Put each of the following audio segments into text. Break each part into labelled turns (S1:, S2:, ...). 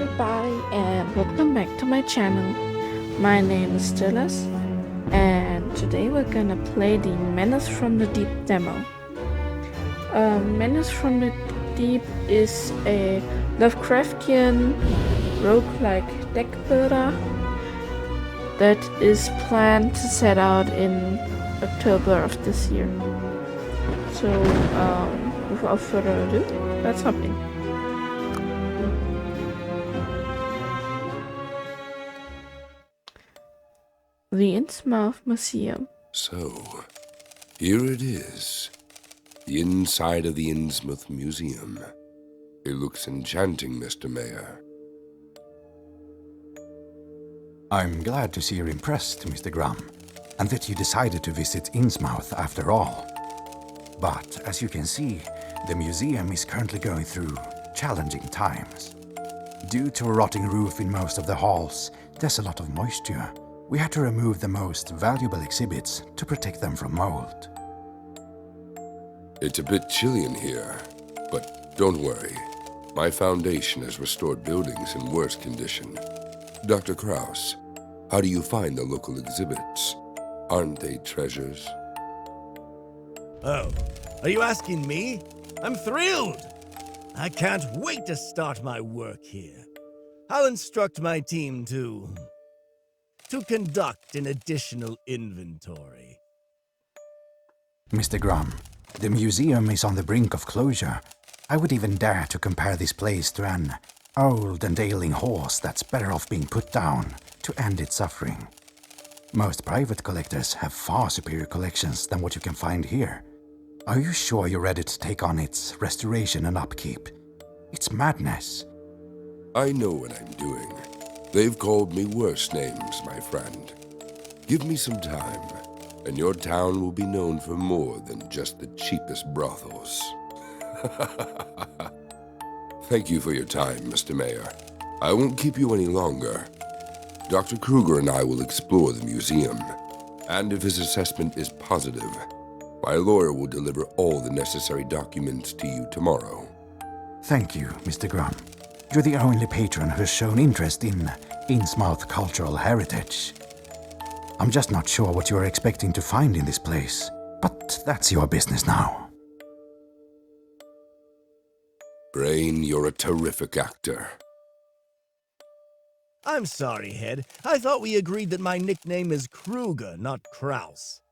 S1: everybody and welcome back to my channel. My name is Dillas and today we're gonna play the Menace from the Deep demo. Menace from the Deep is a Lovecraftian roguelike deck builder that is planned to set out in October of this year. So without further ado, let's hop in. The Innsmouth Museum.
S2: So, here it is. The inside of the Innsmouth Museum. It looks enchanting, Mr. Mayor.
S3: I'm glad to see you're impressed, Mr. Graham, and that you decided to visit Innsmouth after all. But, as you can see, the museum is currently going through challenging times. Due to a rotting roof in most of the halls, there's a lot of moisture. We had to remove the most valuable exhibits to protect them from mold.
S2: It's a bit chilly in here, but don't worry. My foundation has restored buildings in worse condition. Dr. Krauss, how do you find the local exhibits? Aren't they treasures?
S4: Oh, are you asking me? I'm thrilled! I can't wait to start my work here. I'll instruct my team to conduct an additional inventory.
S3: Mr. Graham, the museum is on the brink of closure. I would even dare to compare this place to an old and ailing horse that's better off being put down to end its suffering. Most private collectors have far superior collections than what you can find here. Are you sure you're ready to take on its restoration and upkeep? It's madness.
S2: I know what I'm doing. They've called me worse names, my friend. Give me some time, and your town will be known for more than just the cheapest brothels. Thank you for your time, Mr. Mayor. I won't keep you any longer. Dr. Kruger and I will explore the museum, and if his assessment is positive, my lawyer will deliver all the necessary documents to you tomorrow.
S3: Thank you, Mr. Graham. You're the only patron who has shown interest in Innsmouth cultural heritage. I'm just not sure what you are expecting to find in this place, but that's your business now.
S2: Brain, you're a terrific actor.
S4: I'm sorry, Head. I thought we agreed that my nickname is Kruger, not Kraus.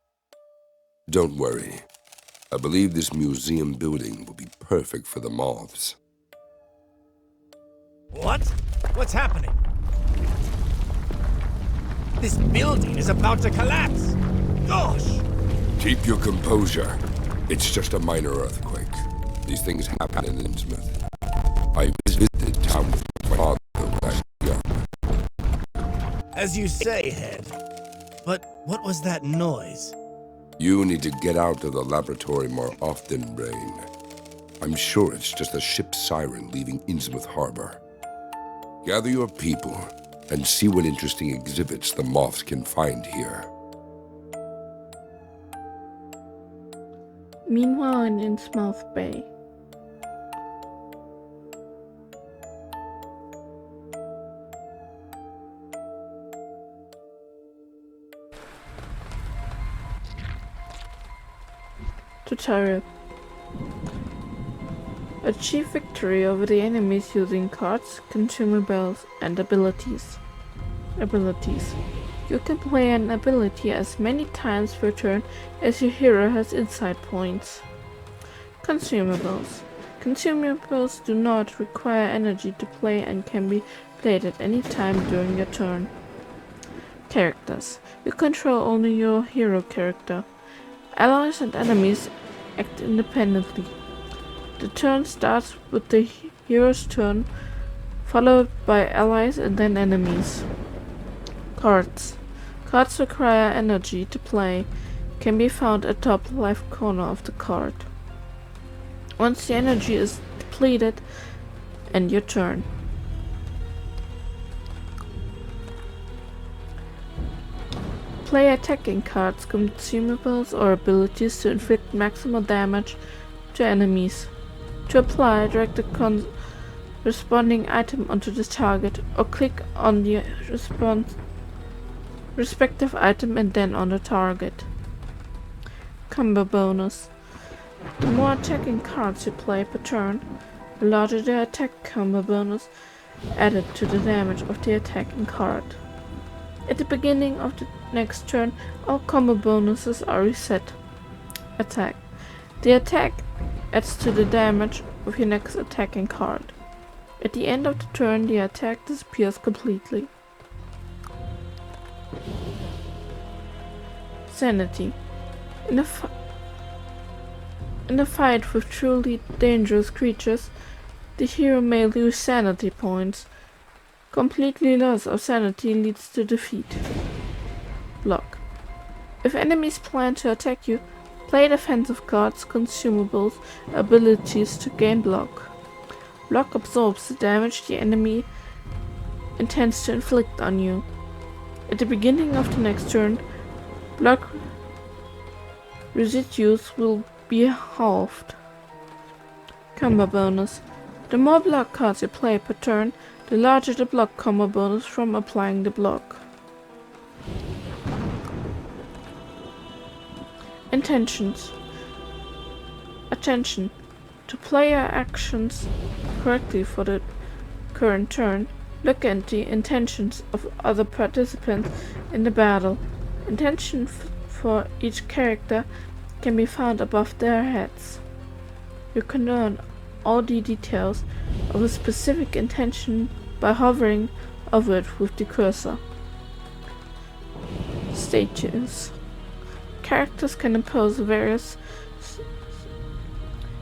S2: Don't worry. I believe this museum building will be perfect for the moths.
S4: What? What's happening? This building is about to collapse! Gosh!
S2: Keep your composure. It's just a minor earthquake. These things happen in Innsmouth. I visited town with my father when I was young.
S4: As you say, Head. But what was that noise?
S2: You need to get out of the laboratory more often, Brain. I'm sure it's just a ship's siren leaving Innsmouth Harbor. Gather your people and see what interesting exhibits the moths can find here.
S1: Meanwhile in Innsmouth Bay. Tutorial. Achieve victory over the enemies using cards, consumables, and abilities. You can play an ability as many times per turn as your hero has insight points. Consumables. Consumables do not require energy to play and can be played at any time during your turn. Characters. You control only your hero character. Allies and enemies act independently. The turn starts with the hero's turn, followed by allies and then enemies. Cards. Cards require energy to play, can be found at top left corner of the card. Once the energy is depleted, end your turn. Play attacking cards, consumables, or abilities to inflict maximal damage to enemies. To apply, drag the responding item onto the target, or click on the respective item and then on the target. Combo bonus. The more attacking cards you play per turn, the larger the attack combo bonus added to the damage of the attacking card. At the beginning of the next turn, all combo bonuses are reset. Attack. The attack adds to the damage of your next attacking card. At the end of the turn, the attack disappears completely. Sanity. In a fight with truly dangerous creatures, the hero may lose sanity points. Completely loss of sanity leads to defeat. Block. If enemies plan to attack you, play defensive cards, consumables, abilities to gain block. Block absorbs the damage the enemy intends to inflict on you. At the beginning of the next turn, block residues will be halved. Combo bonus. The more block cards you play per turn, the larger the block combo bonus from applying the block. Intentions. Attention. To play your actions correctly for the current turn, look at the intentions of other participants in the battle. Intention for each character can be found above their heads. You can learn all the details of a specific intention by hovering over it with the cursor. Status. Characters can impose various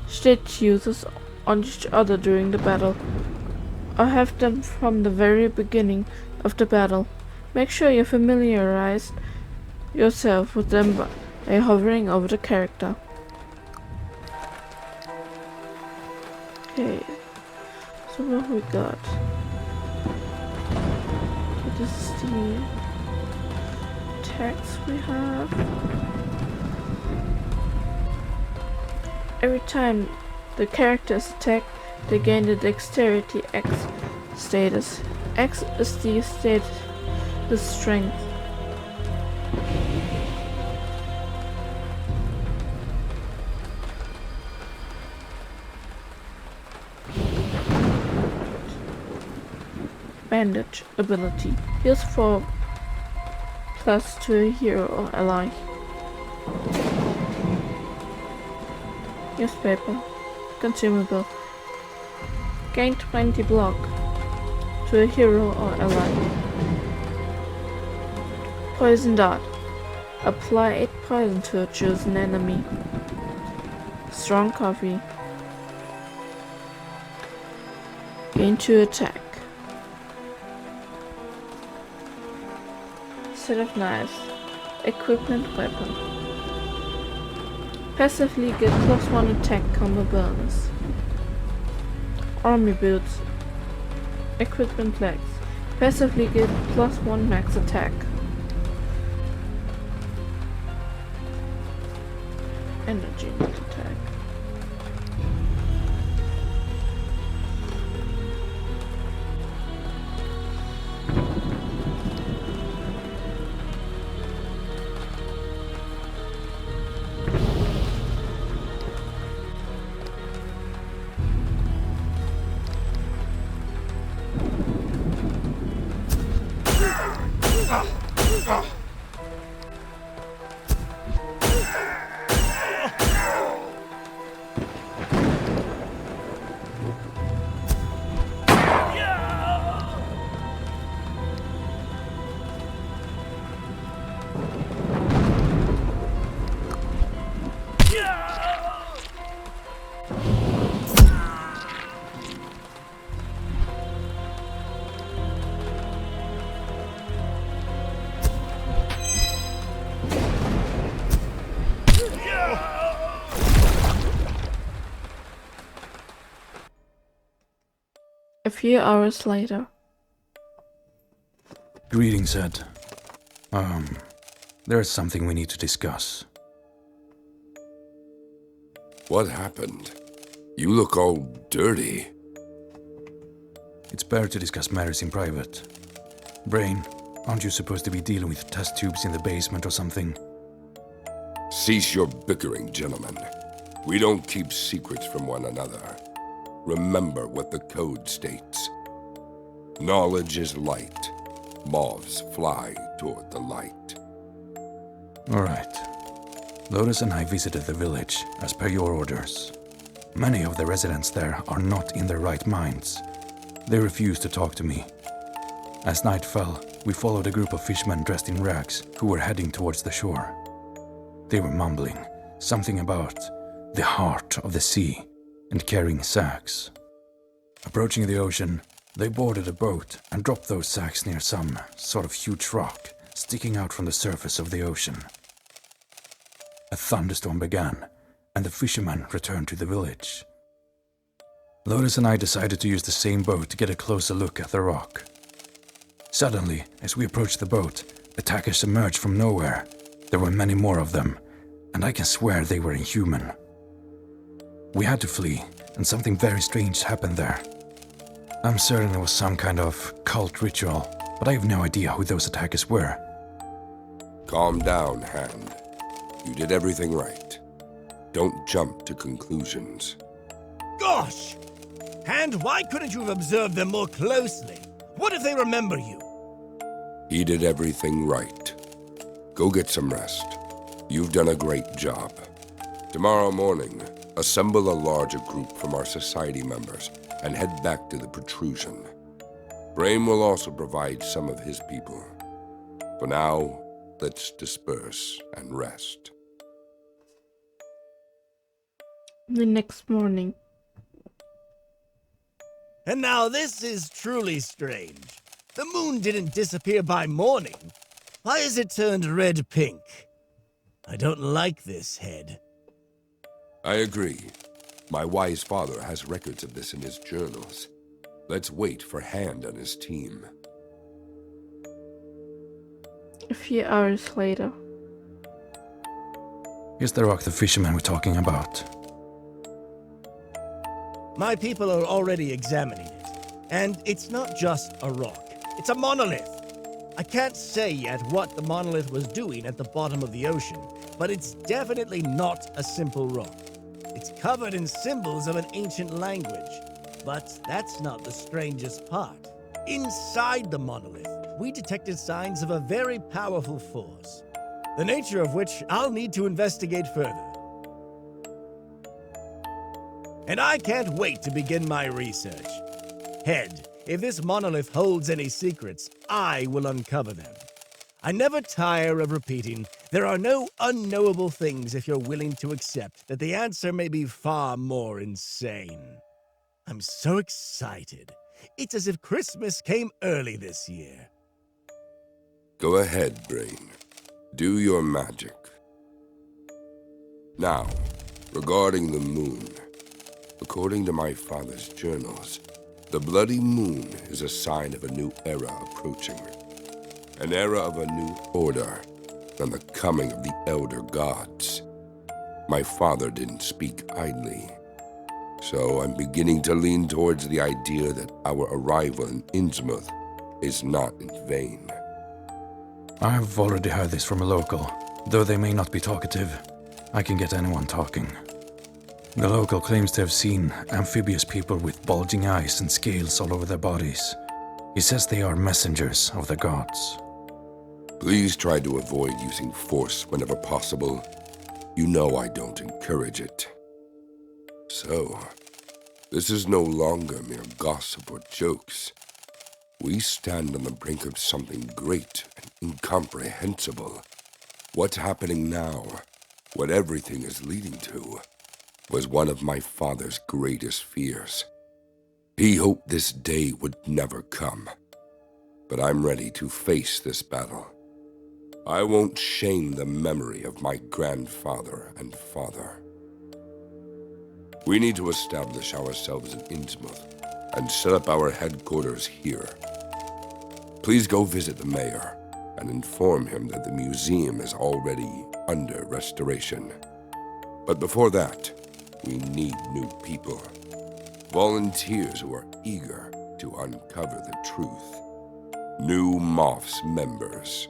S1: statuses on each other during the battle, or have them from the very beginning of the battle. Make sure you familiarize yourself with them by hovering over the character. Okay, so what we got? Okay, this is the text we have. Every time the character is attacked, they gain the Dexterity X status. X is the strength. Bandage ability. Heals 4+ to a hero or ally. Newspaper. Consumable. Gain 20 block to a hero or ally. Poison dart. Apply 8 poison to a chosen enemy. Strong coffee. Gain 2 attack. Set of knives. Equipment weapon. Passively get +1 attack combo bonus. Army boots. Equipment legs. Passively get +1 max attack. Energy net attack. A few hours later.
S3: Greetings, Ed. There's something we need to discuss.
S2: What happened? You look all dirty.
S3: It's better to discuss matters in private. Brain, aren't you supposed to be dealing with test tubes in the basement or something?
S2: Cease your bickering, gentlemen. We don't keep secrets from one another. Remember what the code states. Knowledge is light. Moths fly toward the light.
S3: All right. Lotus and I visited the village, as per your orders. Many of the residents there are not in their right minds. They refused to talk to me. As night fell, we followed a group of fishermen dressed in rags who were heading towards the shore. They were mumbling something about the heart of the sea and carrying sacks. Approaching the ocean, they boarded a boat and dropped those sacks near some sort of huge rock sticking out from the surface of the ocean. A thunderstorm began, and the fishermen returned to the village. Lotus and I decided to use the same boat to get a closer look at the rock. Suddenly, as we approached the boat, attackers emerged from nowhere. There were many more of them, and I can swear they were inhuman. We had to flee, and something very strange happened there. I'm certain it was some kind of cult ritual, but I have no idea who those attackers were.
S2: Calm down, Hand. You did everything right. Don't jump to conclusions.
S4: Gosh! Hand, why couldn't you have observed them more closely? What if they remember you?
S2: He did everything right. Go get some rest. You've done a great job. Tomorrow morning, assemble a larger group from our society members and head back to the protrusion. Brain will also provide some of his people. For now, let's disperse and rest.
S1: The next morning.
S4: And now this is truly strange. The moon didn't disappear by morning. Why is it turned red-pink? I don't like this, Head.
S2: I agree. My wise father has records of this in his journals. Let's wait for Hand and his team.
S1: A few hours later.
S3: Here's the rock the fishermen were talking about.
S4: My people are already examining it. And it's not just a rock. It's a monolith. I can't say yet what the monolith was doing at the bottom of the ocean, but it's definitely not a simple rock. It's covered in symbols of an ancient language. But that's not the strangest part. Inside the monolith, we detected signs of a very powerful force, the nature of which I'll need to investigate further. And I can't wait to begin my research. Head, if this monolith holds any secrets, I will uncover them. I never tire of repeating, there are no unknowable things if you're willing to accept that the answer may be far more insane. I'm so excited. It's as if Christmas came early this year.
S2: Go ahead, Brain. Do your magic. Now, regarding the moon. According to my father's journals, the bloody moon is a sign of a new era approaching. An era of a new order and the coming of the elder gods. My father didn't speak idly. So I'm beginning to lean towards the idea that our arrival in Innsmouth is not in vain.
S3: I've already heard this from a local. Though they may not be talkative, I can get anyone talking. The local claims to have seen amphibious people with bulging eyes and scales all over their bodies. He says they are messengers of the gods.
S2: Please try to avoid using force whenever possible. You know I don't encourage it. So, this is no longer mere gossip or jokes. We stand on the brink of something great and incomprehensible. What's happening now, what everything is leading to, was one of my father's greatest fears. He hoped this day would never come. But I'm ready to face this battle. I won't shame the memory of my grandfather and father. We need to establish ourselves in Innsmouth and set up our headquarters here. Please go visit the mayor and inform him that the museum is already under restoration. But before that, we need new people. Volunteers who are eager to uncover the truth. New Moth's members.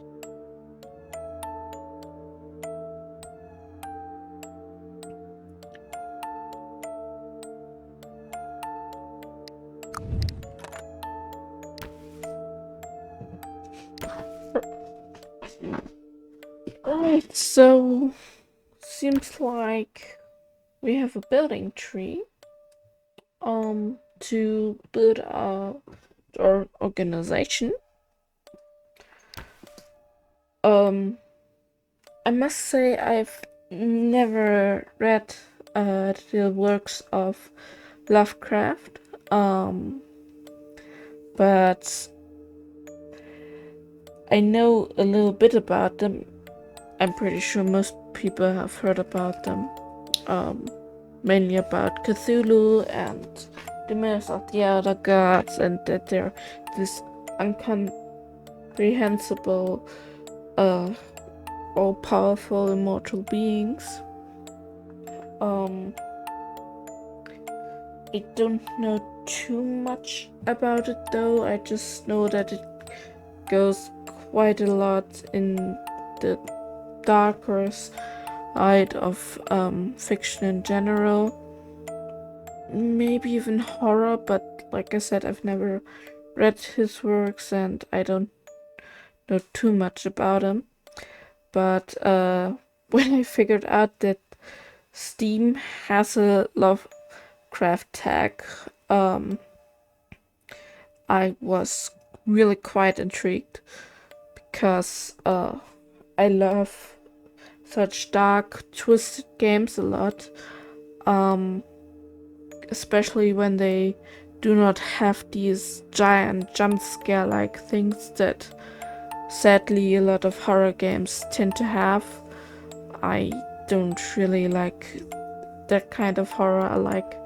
S1: Right, so seems like we have a building tree to build our organization. I must say I've never read the works of Lovecraft, but I know a little bit about them. I'm pretty sure most people have heard about them, mainly about Cthulhu and the myths of the other gods, and that they're this incomprehensible, all-powerful, immortal beings. I don't know too much about it though. I just know that it goes quite a lot in the darker side of fiction in general. Maybe even horror, but like I said, I've never read his works and I don't know too much about him. But when I figured out that Steam has a Lovecraft tag, I was really quite intrigued because I love such dark, twisted games a lot, especially when they do not have these giant jump scare like things that sadly a lot of horror games tend to have. I don't really like that kind of horror. I like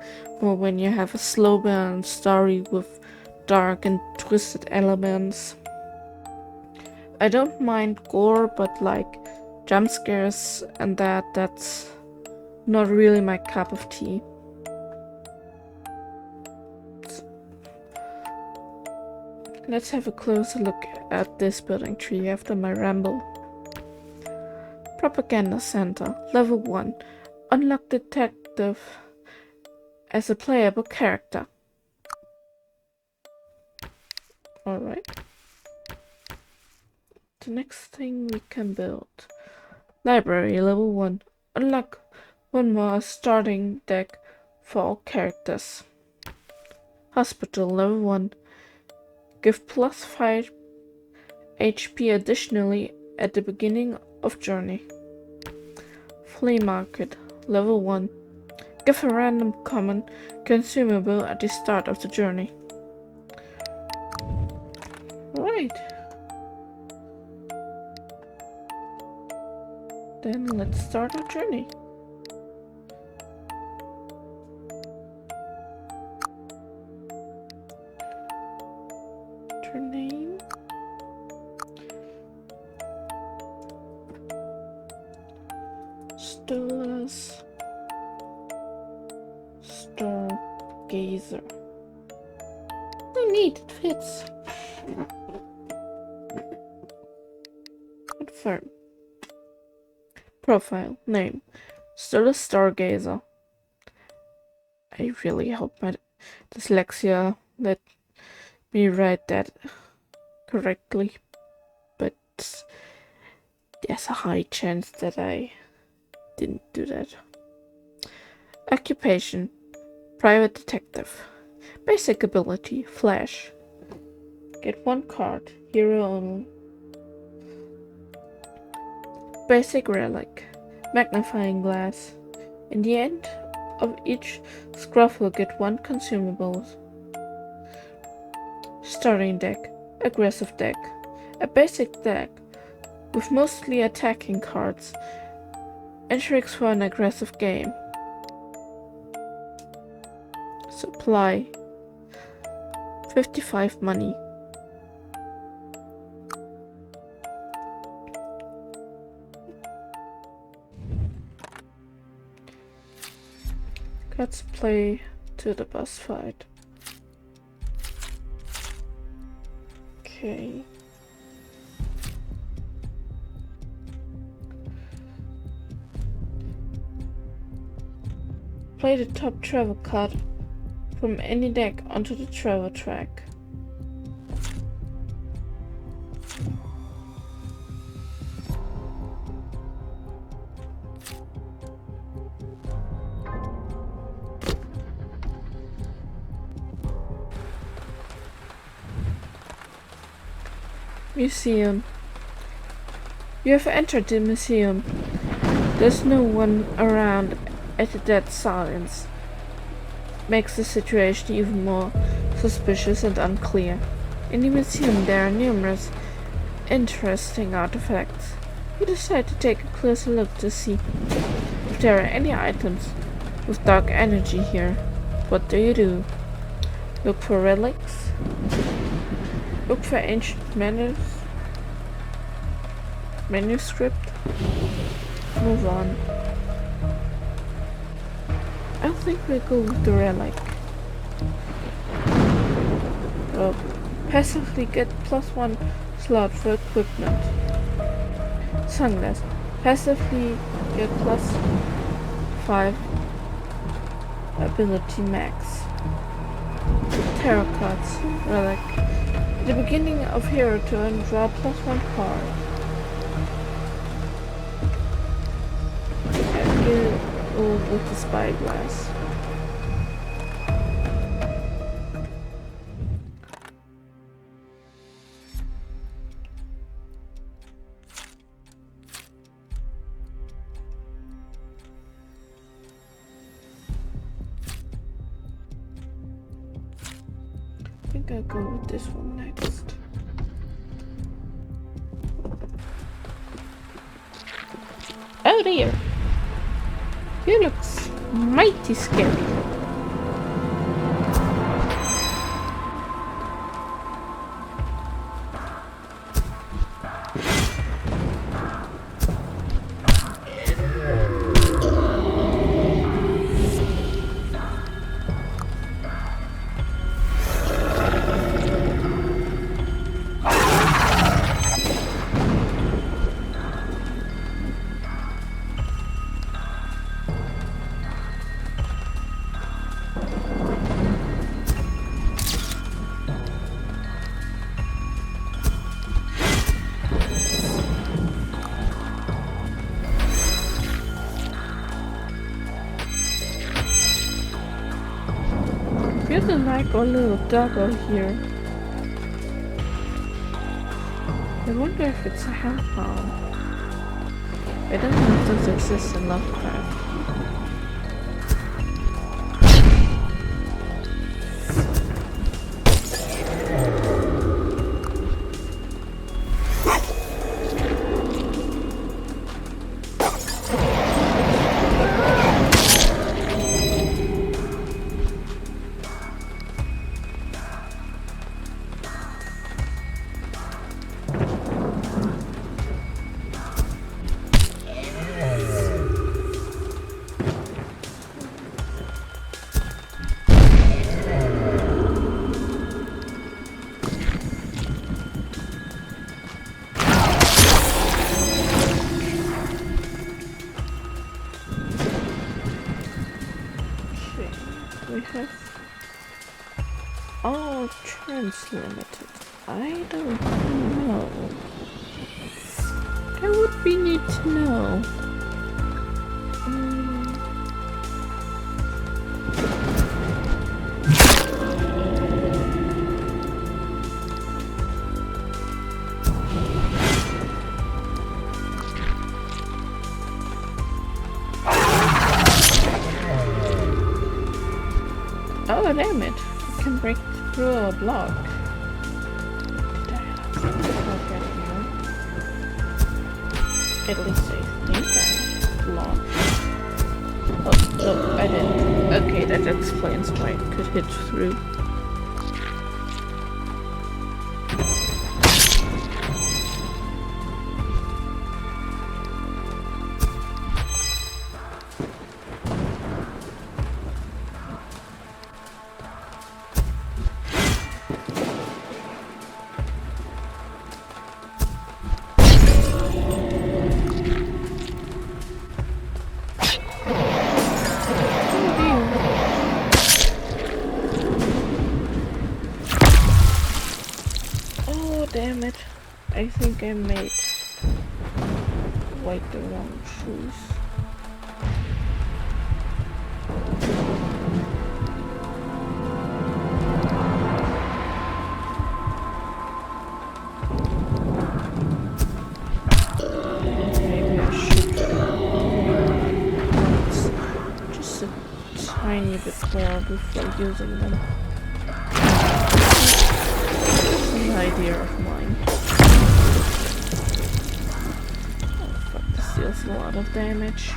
S1: more when you have a slow burn story with dark and twisted elements. I don't mind gore, but like jump scares and that's not really my cup of tea. Let's have a closer look at this building tree after my ramble. Propaganda Center, Level 1. Unlock Detective as a playable character. Alright. The next thing we can build. Library, Level 1. Unlock one more starting deck for all characters. Hospital, Level 1. Give plus 5 HP additionally at the beginning of journey. Flea Market, Level 1. Give a random common consumable at the start of the journey. Right. Then let's start our journey. Her name. Stola's Stargazer. Oh, neat, it fits. Confirm. Profile name. Stola's Stargazer. I really hope my dyslexia let me write that correctly, but there's a high chance that I didn't do that. Occupation: private detective. Basic ability: flash. Get one card, hero only. Basic relic: magnifying glass. In the end of each scruffle, get one consumable. Starting deck: aggressive deck. A basic deck with mostly attacking cards. Intrigues for an aggressive game. Supply: 55 money. Let's play to the boss fight. Okay. Play the top travel card from any deck onto the travel track. Museum. You have entered the museum. There's no one around at the dead silence. Makes the situation even more suspicious and unclear. In the museum there are numerous interesting artifacts. You decide to take a closer look to see if there are any items with dark energy here. What do? Look for relics? Look for ancient manuscript? Move on. I think we'll go with the relic. Oh, passively get +1 slot for equipment. Sunglass. Passively get +5 ability max. Tarot cards. Relic. At the beginning of hero turn, draw +1 card. And go with the spyglass. I think I'll go with this one next. Oh dear! He looks mighty scary. Feels like a little doggo here. I wonder if it's a hellhound. I don't know if those exist in Lovecraft. We have all turns limited. I don't know. That would be neat to know. Oh damn it! I can break through a block. At least I think I blocked. Oh no, I didn't. Okay, that explains why I could hit through. damn it. I think I made the wrong choice. Maybe I should just a tiny bit more before using them. That's an idea of mine. Oh fuck, this deals a lot of damage.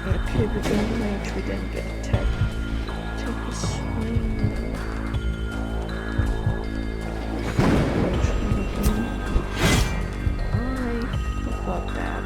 S1: Okay, we don't range, we didn't get attacked. Take a swing. I forgot that.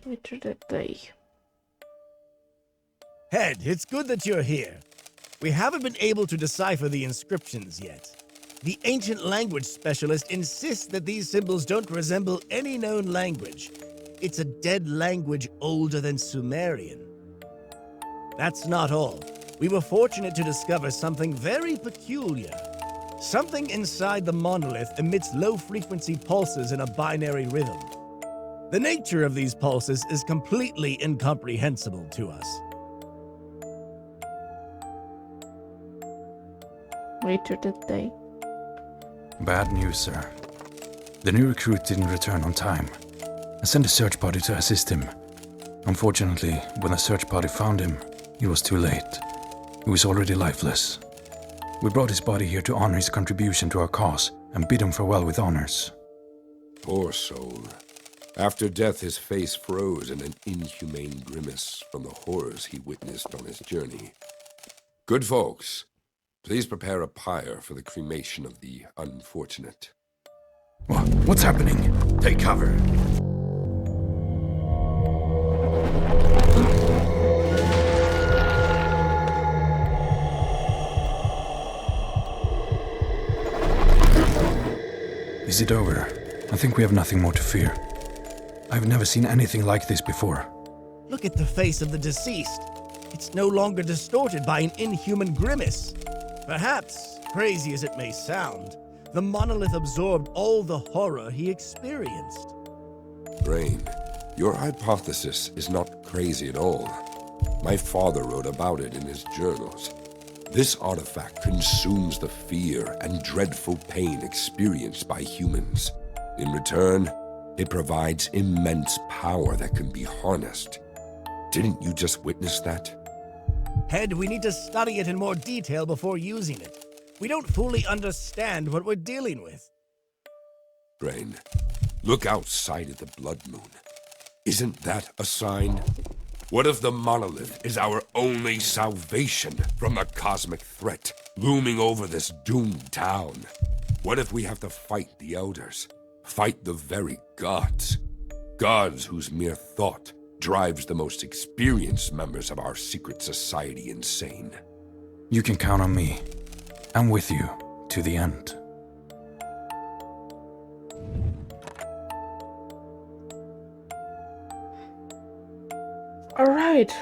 S1: Later that day.
S4: Head, it's good that you're here. We haven't been able to decipher the inscriptions yet. The ancient language specialist insists that these symbols don't resemble any known language. It's a dead language older than Sumerian. That's not all. We were fortunate to discover something very peculiar. Something inside the monolith emits low-frequency pulses in a binary rhythm. The nature of these pulses is completely incomprehensible to us.
S1: Later that day.
S3: Bad news, sir. The new recruit didn't return on time. I sent a search party to assist him. Unfortunately, when the search party found him, it was too late. He was already lifeless. We brought his body here to honor his contribution to our cause and bid him farewell with honors.
S2: Poor soul. After death, his face froze in an inhumane grimace from the horrors he witnessed on his journey. Good folks, please prepare a pyre for the cremation of the unfortunate.
S3: What's happening? Take cover. Is it over? I think we have nothing more to fear. I've never seen anything like this before.
S4: Look at the face of the deceased. It's no longer distorted by an inhuman grimace. Perhaps, crazy as it may sound, the monolith absorbed all the horror he experienced.
S2: Brain, your hypothesis is not crazy at all. My father wrote about it in his journals. This artifact consumes the fear and dreadful pain experienced by humans. In return, it provides immense power that can be harnessed. Didn't you just witness that?
S4: Head, we need to study it in more detail before using it. We don't fully understand what we're dealing with.
S2: Brain, look outside at the blood moon. Isn't that a sign? What if the monolith is our only salvation from the cosmic threat looming over this doomed town? What if we have to fight the elders? Fight the very gods? Gods whose mere thought drives the most experienced members of our secret society insane.
S3: You can count on me. I'm with you to the end.
S1: Alright.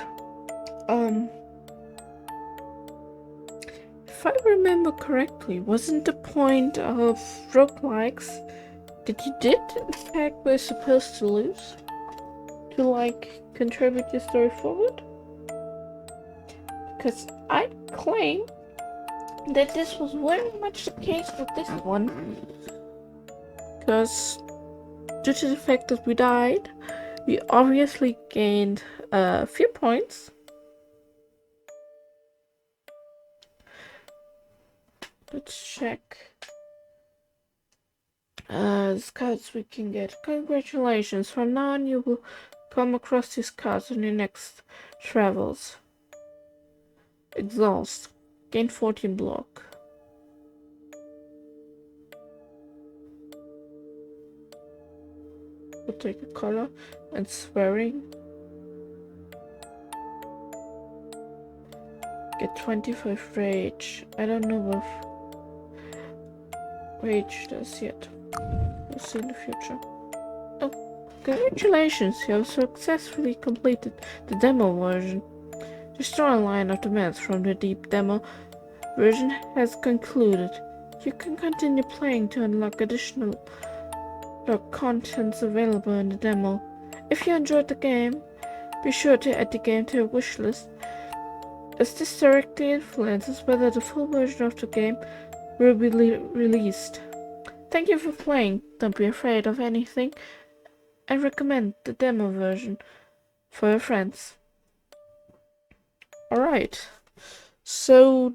S1: If I remember correctly, wasn't the point of roguelikes that you did, in fact, were supposed to lose? To, like, contribute your story forward? Because I claim that this was very much the case with this one. Because due to the fact that we died, we obviously gained a few points. Let's check. The cards we can get. Congratulations, from now on you will come across these cards on your next travels. Exhaust. Gain 14 block. We'll take a color and swearing. Get 25 rage. I don't know what rage does yet. We'll see in the future. Oh, congratulations! You have successfully completed the demo version. The storyline of the Menace from the deep demo version has concluded. You can continue playing to unlock additional contents available in the demo. If you enjoyed the game, be sure to add the game to your wishlist, as this directly influences whether the full version of the game will be released. Thank you for playing. Don't be afraid of anything, and recommend the demo version for your friends. Alright, so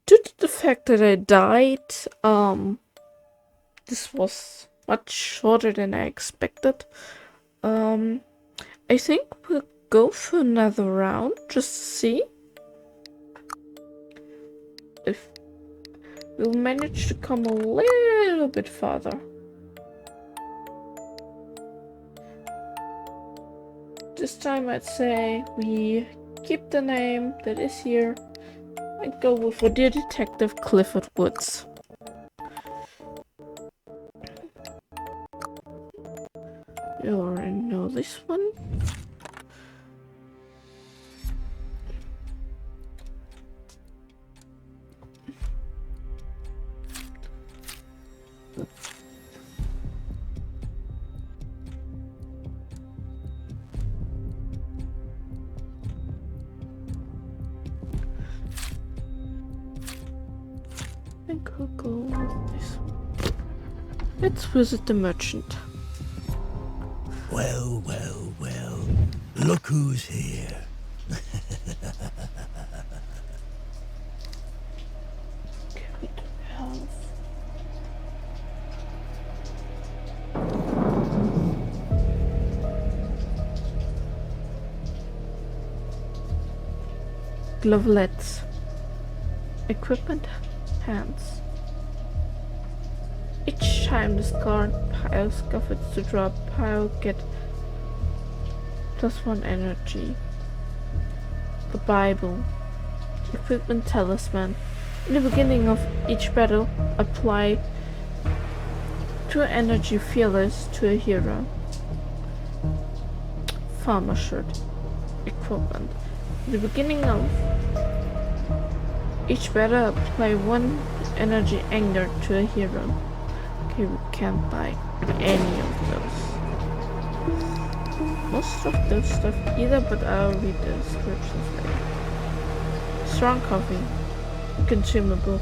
S1: due to the fact that I died, this was much shorter than I expected. I think we'll go for another round just to see if we'll manage to come a little bit farther. This time I'd say we keep the name that is here and go with the Dear Detective Clifford Woods. You already know this one. I think I'll go with this one. Let's visit the merchant.
S4: Well, well, well. Look who's here.
S1: Carry to health. Glovelets. Equipment. Hands. Each time this card piles goblets to drop pile get +1 energy. The Bible. Equipment talisman. In the beginning of each battle, apply 2 energy feelers to a hero. Farmer shirt. Equipment. In the beginning of each battle, apply 1 energy anger to a hero. Okay, we can't buy any of those. Most of those stuff either, but I'll read the descriptions later. Strong coffee. Consumable.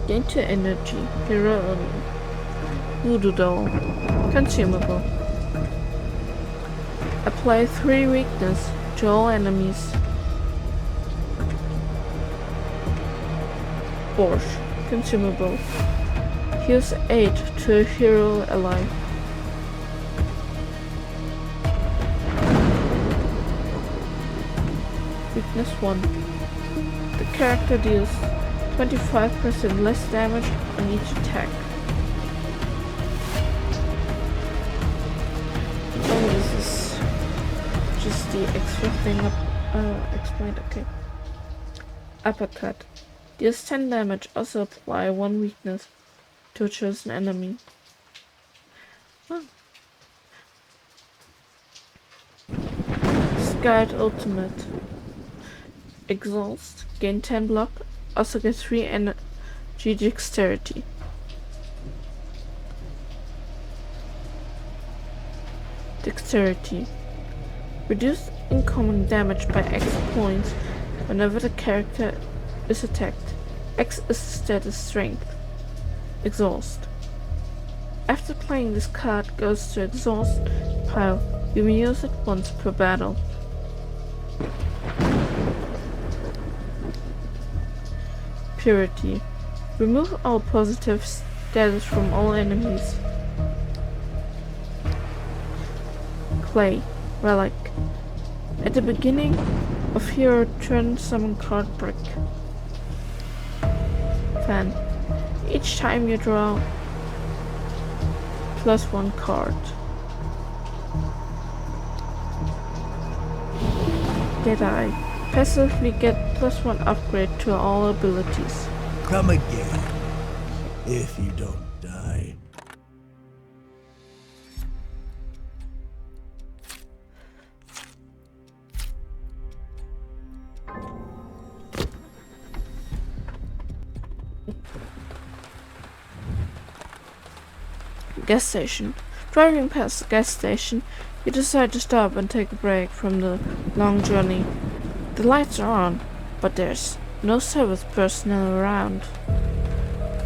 S1: Gain 2 energy. Hero only. Voodoo doll. Consumable. Apply 3 weakness to all enemies. Borscht. Consumable. Heals 8 to a hero ally. Weakness 1. The character deals 25% less damage on each attack. Oh, this is just the extra thing explained, okay. Uppercut. Deals 10 damage, also apply 1 weakness to a chosen enemy. Oh. Scarred Ultimate. Exhaust. Gain 10 block, also get 3 energy dexterity. Dexterity. Reduce incoming damage by X points whenever the character is attacked. X is status strength. Exhaust. After playing this card goes to exhaust pile, you may use it once per battle. Purity. Remove all positive status from all enemies. Clay. Relic. At the beginning of hero turn summon card brick. Then, each time you draw +1 card. Deadeye. Passively get +1 upgrade to all abilities.
S4: Come again, if you don't die.
S1: Gas station. Driving past the gas station, you decide to stop and take a break from the long journey. The lights are on, but there's no service personnel around.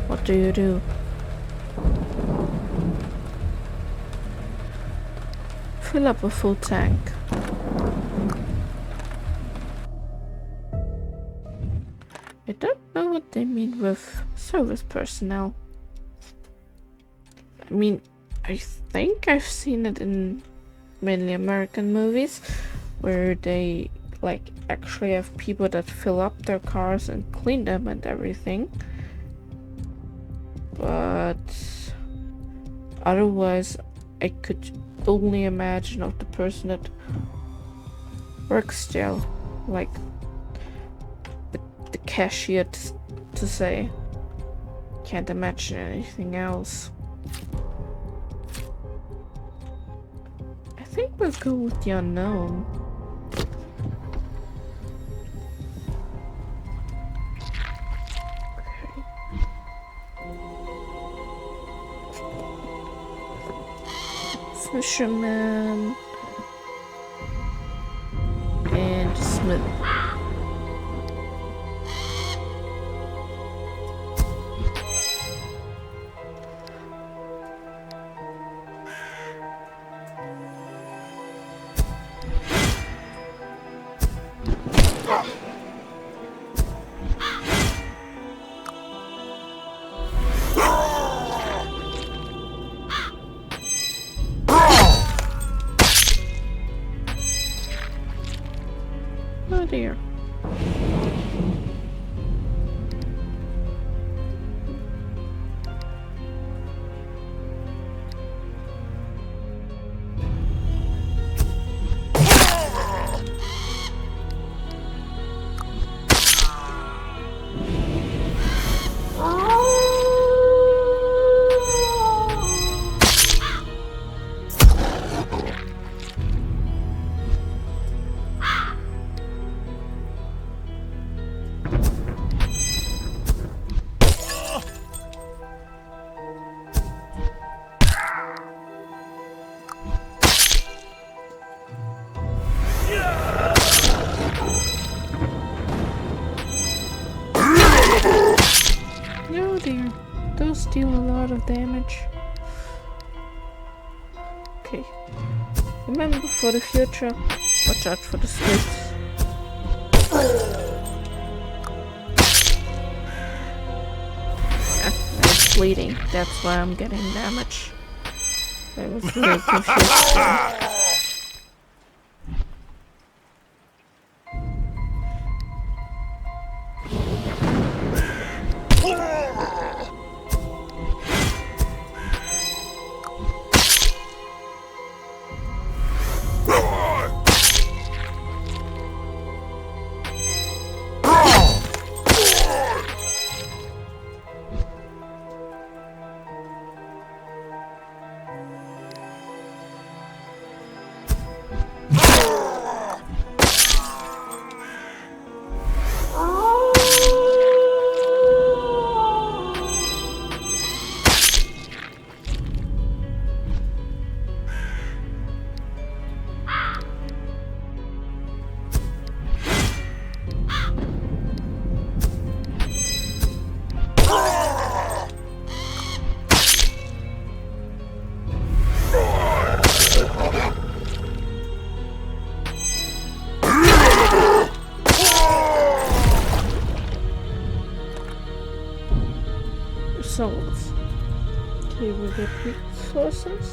S1: What do you do? Fill up a full tank. I don't know what they mean with service personnel. I mean, I think I've seen it in mainly American movies where they like actually have people that fill up their cars and clean them and everything. But otherwise I could only imagine of the person that works there, like the cashier to say. Can't imagine anything else. I think we'll go with the unknown. Fisherman and Smith. Oh dear. Oh dear, those deal a lot of damage. Okay. Remember for the future, watch out for the slits. It's bleeding, that's why I'm getting damage. I was a little confused there. Souls. Okay, we get resources.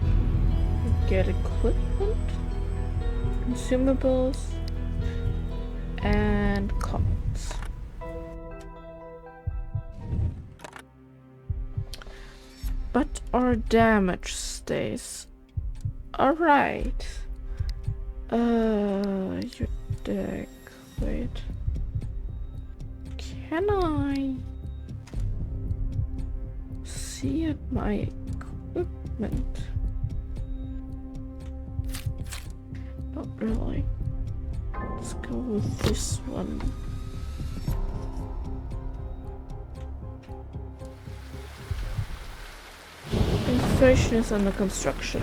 S1: We get equipment. Consumables. and comments. But our damage stays. Alright. Your deck. Wait. Can I see at my equipment? Not really. Let's go with this one. Inflation is under construction.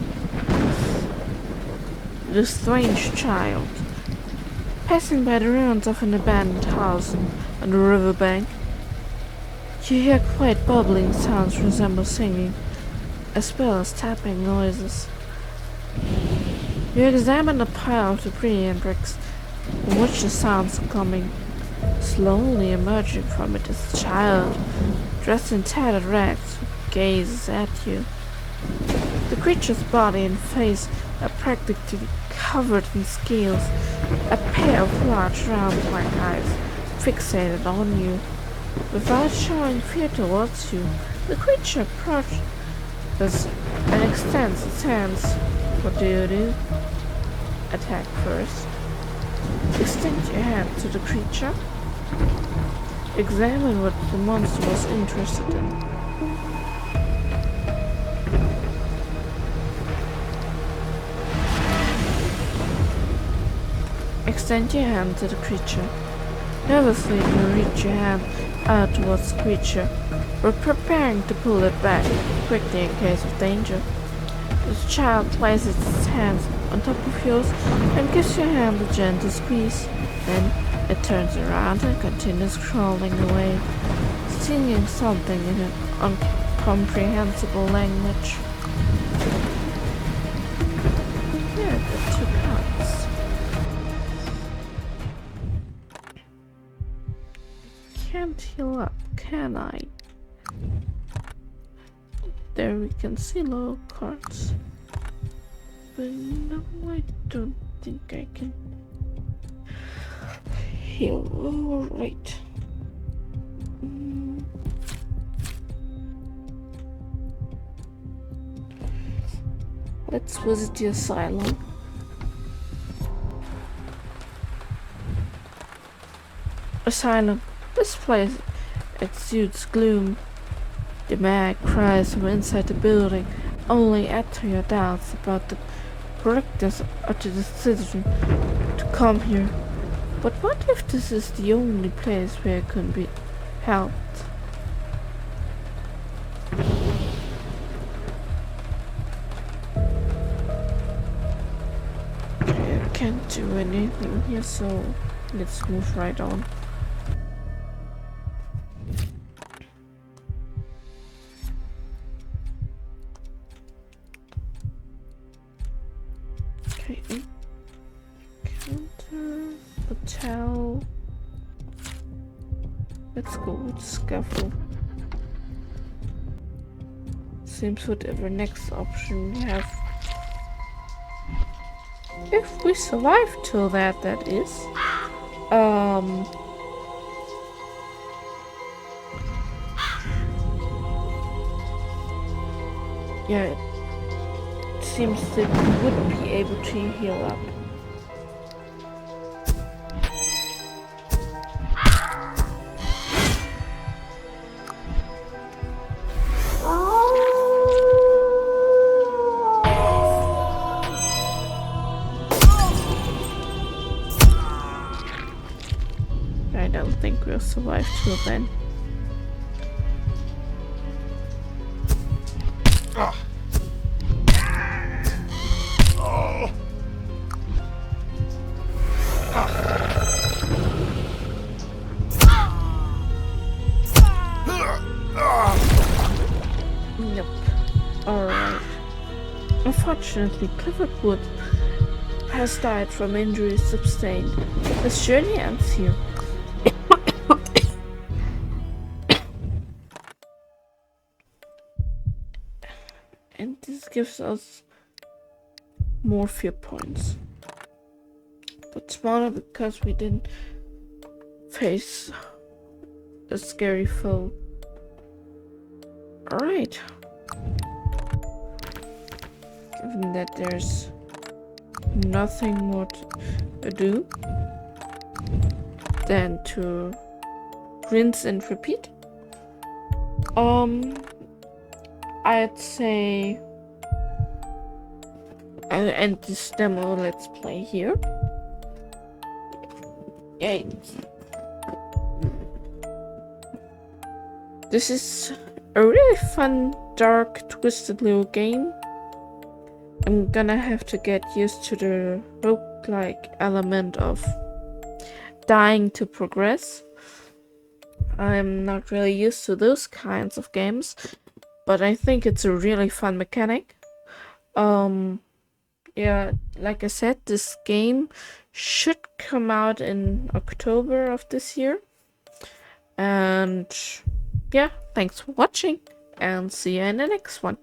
S1: The strange child. Passing by the ruins of an abandoned house on the riverbank, you hear quite bubbling sounds resemble singing, as well as tapping noises. You examine a pile of debris and bricks from which the sounds are coming. Slowly emerging from it is a child, dressed in tattered rags, who gazes at you. The creature's body and face are practically covered in scales, a pair of large round black eyes fixated on you. Without showing fear towards you, the creature approaches and extends its hands. What do? Attack first. Extend your hand to the creature. Examine what the monster was interested in. Extend your hand to the creature. Nervously, you reach your hand out towards the creature, but preparing to pull it back quickly in case of danger. The child places its hands on top of yours and gives your hand a gentle squeeze. Then it turns around and continues crawling away, singing something in an incomprehensible language. Here are the 2 cards. Can't heal up, can I? There we can see low cards. But no, I don't think I can heal. Alright. Let's visit the asylum. Asylum. This place exudes gloom. The mad cries from inside the building only add to your doubts about the correctness of the decision to come here. But what if this is the only place where it can be helped? Okay, I can't do anything here, so let's move right on. Okay, counter, hotel. Let's go with scaffold. Seems whatever next option we have. If we survive till that is. Yeah, it seems that we would be able to heal up. I don't think we'll survive till then. Yep. Alright. Unfortunately, Clifford Wood has died from injuries sustained. This journey ends here. And this gives us more fear points. But smaller because we didn't face a scary foe. Alright. Given that there's nothing more to do than to rinse and repeat, I'd say I'll end this demo let's play here. Yay. This is a really fun, dark, twisted little game. I'm gonna have to get used to the roguelike element of dying to progress. I'm not really used to those kinds of games, but I think it's a really fun mechanic. Yeah, like I said, this game should come out in October of this year. And yeah, thanks for watching, and see you in the next one.